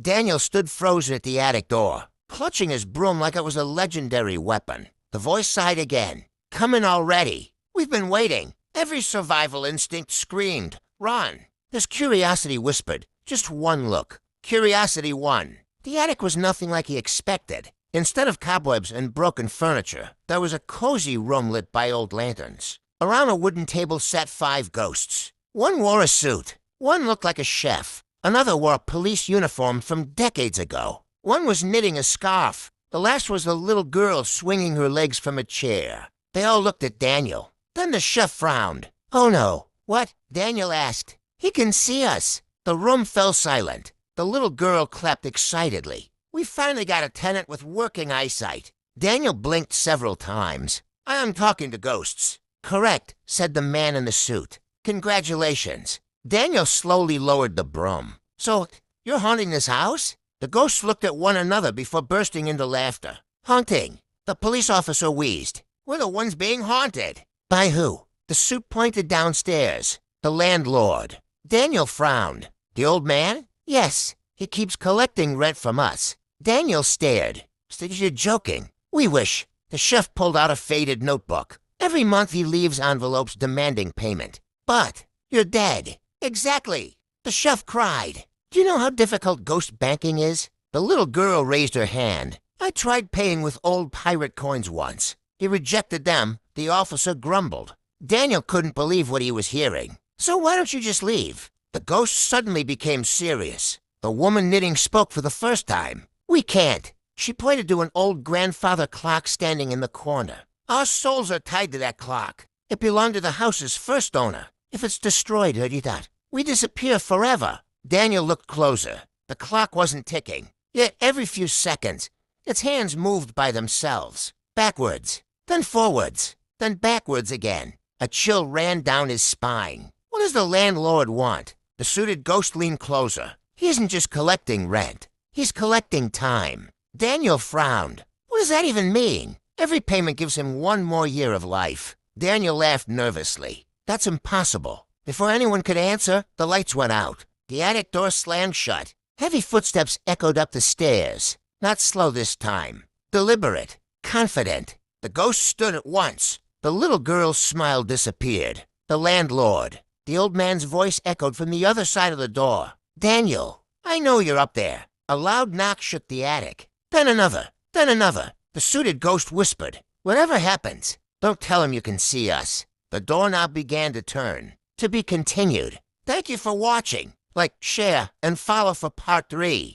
Daniel stood frozen at the attic door, clutching his broom like it was a legendary weapon. The voice sighed again. "Come in already. We've been waiting." Every survival instinct screamed, "Run!" His curiosity whispered, "Just one look." Curiosity won. The attic was nothing like he expected. Instead of cobwebs and broken furniture, there was a cozy room lit by old lanterns. Around a wooden table sat 5 ghosts. One wore a suit. One looked like a chef. Another wore a police uniform from decades ago. One was knitting a scarf. The last was a little girl swinging her legs from a chair. They all looked at Daniel. Then the chef frowned. "Oh no." "What?" Daniel asked. "He can see us." The room fell silent. The little girl clapped excitedly. "We finally got a tenant with working eyesight." Daniel blinked several times. "I am talking to ghosts." "Correct," said the man in the suit. "Congratulations." Daniel slowly lowered the broom. "So, you're haunting this house?" The ghosts looked at one another before bursting into laughter. "Haunting." The police officer wheezed. "We're the ones being haunted." "By who?" The suit pointed downstairs. "The landlord." Daniel frowned. "The old man?" "Yes. He keeps collecting rent from us." Daniel stared. "You're joking." "We wish." The chef pulled out a faded notebook. "Every month he leaves envelopes demanding payment." "But you're dead." "Exactly." The chef cried. "Do you know how difficult ghost banking is?" The little girl raised her hand. "I tried paying with old pirate coins once. He rejected them." The officer grumbled. Daniel couldn't believe what he was hearing. "So why don't you just leave?" The ghost suddenly became serious. The woman knitting spoke for the first time. "We can't." She pointed to an old grandfather clock standing in the corner. "Our souls are tied to that clock. It belonged to the house's first owner. If it's destroyed, we disappear forever." Daniel looked closer. The clock wasn't ticking. Yet every few seconds, its hands moved by themselves. Backwards, then forwards, then backwards again. A chill ran down his spine. What does the landlord want? The suited ghost leaned closer. He isn't just collecting rent. He's collecting time. Daniel frowned. What does that even mean? Every payment gives him one more year of life. Daniel laughed nervously. That's impossible. Before anyone could answer, the lights went out. The attic door slammed shut. Heavy footsteps echoed up the stairs. Not slow this time. Deliberate. Confident. The ghost stood at once. The little girl's smile disappeared. The landlord. The old man's voice echoed from the other side of the door. "Daniel, I know you're up there." A loud knock shook the attic. Then another. Then another. The suited ghost whispered, "Whatever happens, don't tell him you can see us." The doorknob began to turn. To be continued. Thank you for watching. Like, share, and follow for part 3.